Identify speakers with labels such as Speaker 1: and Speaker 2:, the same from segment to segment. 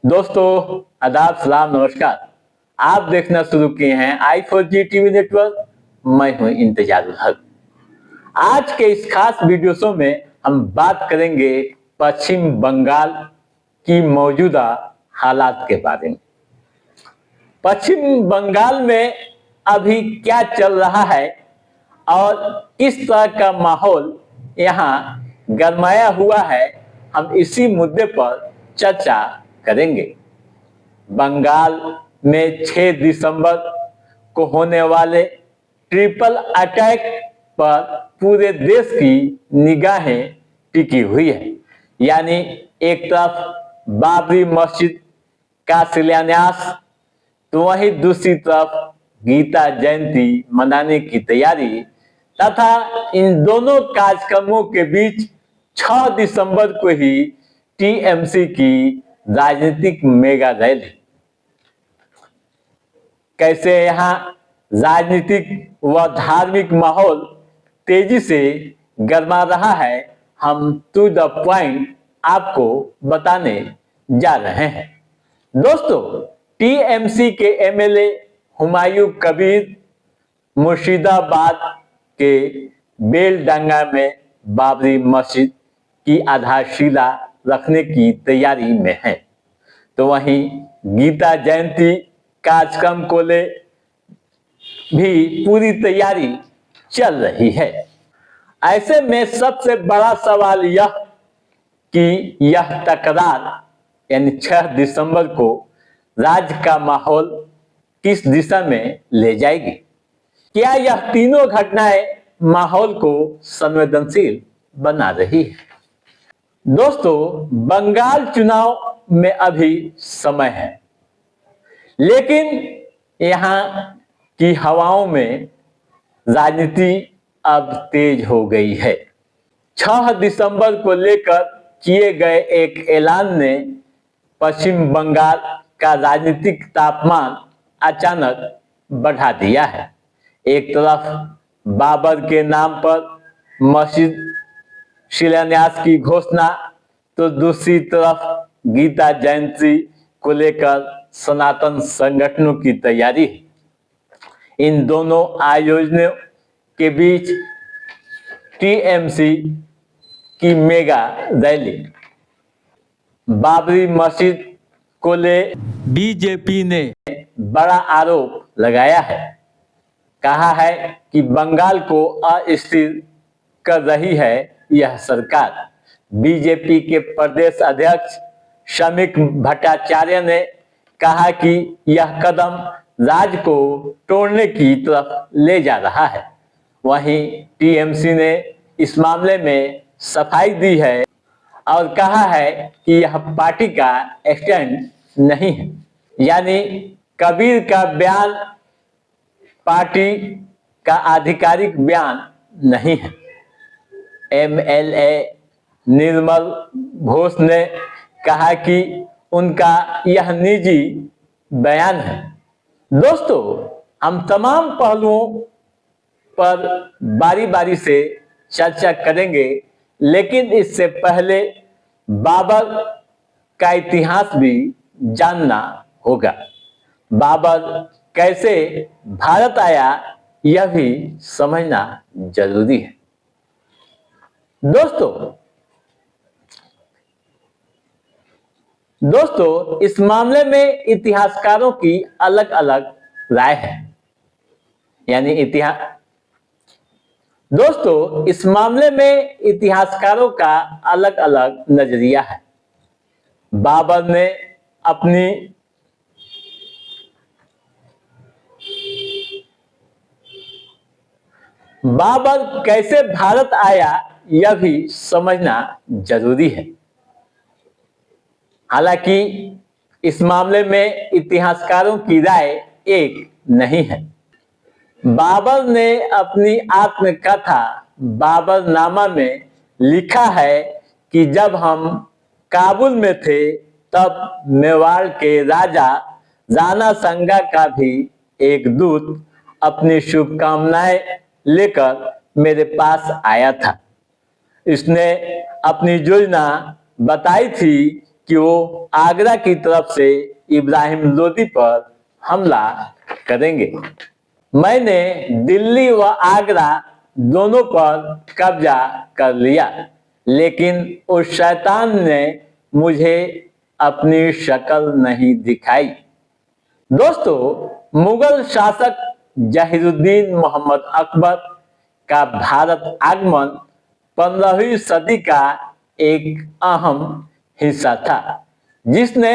Speaker 1: दोस्तों आदाब सलाम नमस्कार। आप देखना शुरू किए हैं i4G टीवी नेटवर्क। मैं हूं इंतजारुल हक। आज के इस खास वीडियो शो में हम बात करेंगे पश्चिम बंगाल की मौजूदा हालात के बारे में। पश्चिम बंगाल में अभी क्या चल रहा है और किस तरह का माहौल यहाँ गरमाया हुआ है, हम इसी मुद्दे पर चर्चा करेंगे। बंगाल में 6 दिसंबर को होने वाले ट्रिपल अटैक पर पूरे देश की निगाहें टिकी हुई है। यानी एक तरफ बाबरी मस्जिद का शिलान्यास, तो वहीं दूसरी तरफ गीता जयंती मनाने की तैयारी तथा इन दोनों कार्यक्रमों के बीच 6 दिसंबर को ही टीएमसी की राजनीतिक मेगा रैली। कैसे यहाँ राजनीतिक व धार्मिक माहौल तेजी से गरमा रहा है, हम टू द पॉइंट आपको बताने जा रहे हैं। दोस्तों, टीएमसी के एमएलए हुमायूं कबीर मुर्शिदाबाद के बेलडांगा में बाबरी मस्जिद की आधारशिला रखने की तैयारी में है, तो वहीं गीता जयंती कार्यक्रम को ले भी पूरी तैयारी चल रही है। ऐसे में सबसे बड़ा सवाल यह कि यह तकरार यानी 6 दिसंबर को राज्य का माहौल किस दिशा में ले जाएगी। क्या यह तीनों घटनाएं माहौल को संवेदनशील बना रही है। दोस्तों, बंगाल चुनाव में अभी समय है, लेकिन यहाँ की हवाओं में राजनीति अब तेज हो गई है। 6 दिसंबर को लेकर किए गए एक ऐलान ने पश्चिम बंगाल का राजनीतिक तापमान अचानक बढ़ा दिया है। एक तरफ बाबर के नाम पर मस्जिद शिलान्यास की घोषणा, तो दूसरी तरफ गीता जयंती को लेकर सनातन संगठनों की तैयारी। इन दोनों आयोजनों के बीच टीएमसी की मेगा रैली। बाबरी मस्जिद को ले बीजेपी ने बड़ा आरोप लगाया है। कहा है कि बंगाल को अस्थिर कर रही है यह सरकार। बीजेपी के प्रदेश अध्यक्ष श्रमिक भट्टाचार्य ने कहा कि यह कदम राज्य को तोड़ने की तरफ ले जा रहा है। वहीं टीएमसी ने इस मामले में सफाई दी है और कहा है कि यह पार्टी का स्टैंड नहीं है। यानी कबीर का बयान पार्टी का आधिकारिक बयान नहीं है। एमएलए निर्मल घोष ने कहा कि उनका यह निजी बयान है। दोस्तों, हम तमाम पहलुओं पर बारी बारी से चर्चा करेंगे, लेकिन इससे पहले बाबर का इतिहास भी जानना होगा। बाबर कैसे भारत आया, यह भी समझना जरूरी है। दोस्तों, इस मामले में इतिहासकारों की अलग अलग राय है। दोस्तों, इस मामले में इतिहासकारों का अलग अलग नजरिया है। बाबर ने अपनी बाबर कैसे भारत आया, यह भी समझना जरूरी है। हालांकि इस मामले में इतिहासकारों की राय एक नहीं है। बाबर ने अपनी आत्मकथा बाबरनामा में लिखा है कि जब हम काबुल में थे, तब मेवाड़ के राजा राणा संगा का भी एक दूत अपनी शुभकामनाएं लेकर मेरे पास आया था। इसने अपनी योजना बताई थी कि वो आगरा की तरफ से इब्राहिम लोदी पर हमला करेंगे। मैंने दिल्ली व आगरा दोनों पर कब्जा कर लिया, लेकिन उस शैतान ने मुझे अपनी शक्ल नहीं दिखाई। दोस्तों, मुगल शासक जहीरुद्दीन मोहम्मद अकबर का भारत आगमन 15वीं सदी का एक अहम हिस्सा था, जिसने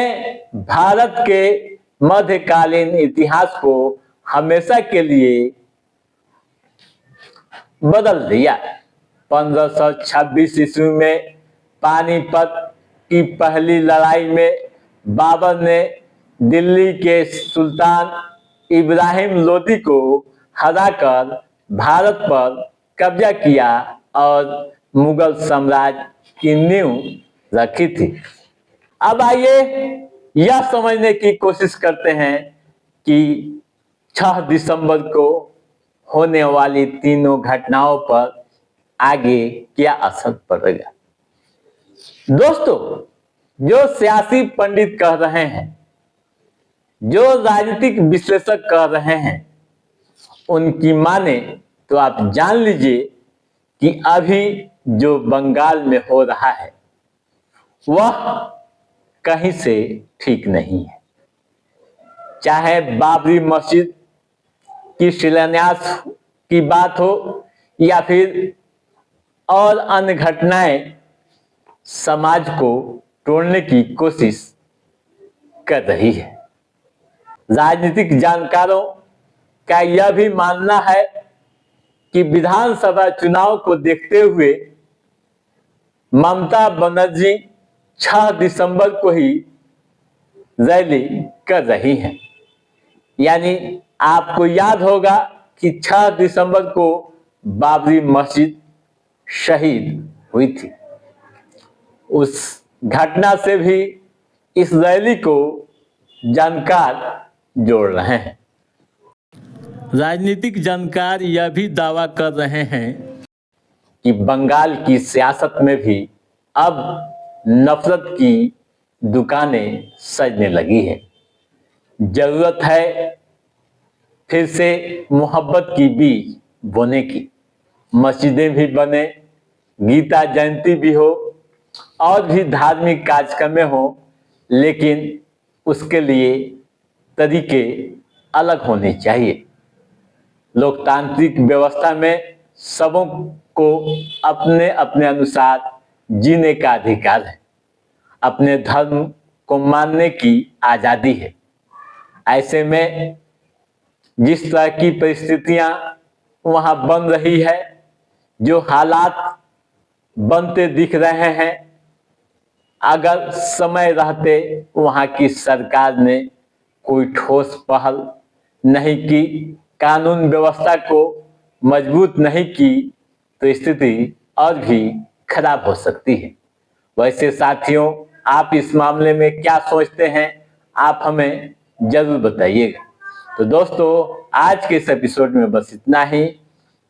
Speaker 1: भारत के मध्यकालीन इतिहास को हमेशा के लिए बदल दिया। 1526 ईस्वी में पानीपत की पहली लड़ाई में बाबर ने दिल्ली के सुल्तान इब्राहिम लोदी को हराकर भारत पर कब्जा किया और मुगल साम्राज्य की नींव रखी थी। अब आइए यह समझने की कोशिश करते हैं कि 6 दिसंबर को होने वाली तीनों घटनाओं पर आगे क्या असर पड़ेगा। दोस्तों, जो सियासी पंडित कह रहे हैं, जो राजनीतिक विश्लेषक कह रहे हैं, उनकी माने तो आप जान लीजिए कि अभी जो बंगाल में हो रहा है वह कहीं से ठीक नहीं है। चाहे बाबरी मस्जिद की शिलान्यास की बात हो या फिर और अन्य घटनाएं समाज को तोड़ने की कोशिश कर रही है। राजनीतिक जानकारों का यह भी मानना है कि विधानसभा चुनाव को देखते हुए ममता बनर्जी 6 दिसंबर को ही रैली कर रही हैं। यानी आपको याद होगा कि 6 दिसंबर को बाबरी मस्जिद शहीद हुई थी। उस घटना से भी इस रैली को जानकार जोड़ रहे हैं। राजनीतिक जानकार यह भी दावा कर रहे हैं कि बंगाल की सियासत में भी अब नफरत की दुकानें सजने लगी है। जरूरत है फिर से मोहब्बत की बीज बोने की। मस्जिदें भी बने, गीता जयंती भी हो और भी धार्मिक कार्यक्रमें हो, लेकिन उसके लिए तरीके अलग होने चाहिए। लोकतांत्रिक व्यवस्था में सबों को अपने अपने अनुसार जीने का अधिकार है, अपने धर्म को मानने की आजादी है। ऐसे में जिस तरह की परिस्थितियां वहां बन रही है, जो हालात बनते दिख रहे हैं, अगर समय रहते वहां की सरकार ने कोई ठोस पहल नहीं की, कानून व्यवस्था को मजबूत नहीं की, तो स्थिति और भी खराब हो सकती है। वैसे साथियों, आप इस मामले में क्या सोचते हैं, आप हमें जरूर बताइएगा। तो दोस्तों, आज के इस एपिसोड में बस इतना ही।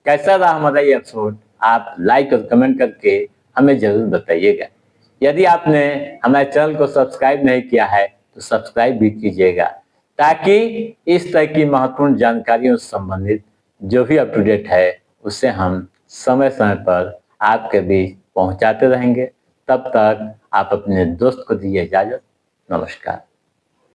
Speaker 1: कैसा रहा हमारा ये एपिसोड, आप लाइक और कमेंट करके हमें जरूर बताइएगा। यदि आपने हमारे चैनल को सब्सक्राइब नहीं किया है तो सब्सक्राइब भी कीजिएगा, ताकि इस तरह की महत्वपूर्ण जानकारियों से संबंधित जो भी अप टू डेट है उसे हम समय समय पर आपके बीच पहुंचाते रहेंगे। तब तक आप अपने दोस्त को दीजिए इजाजत। नमस्कार।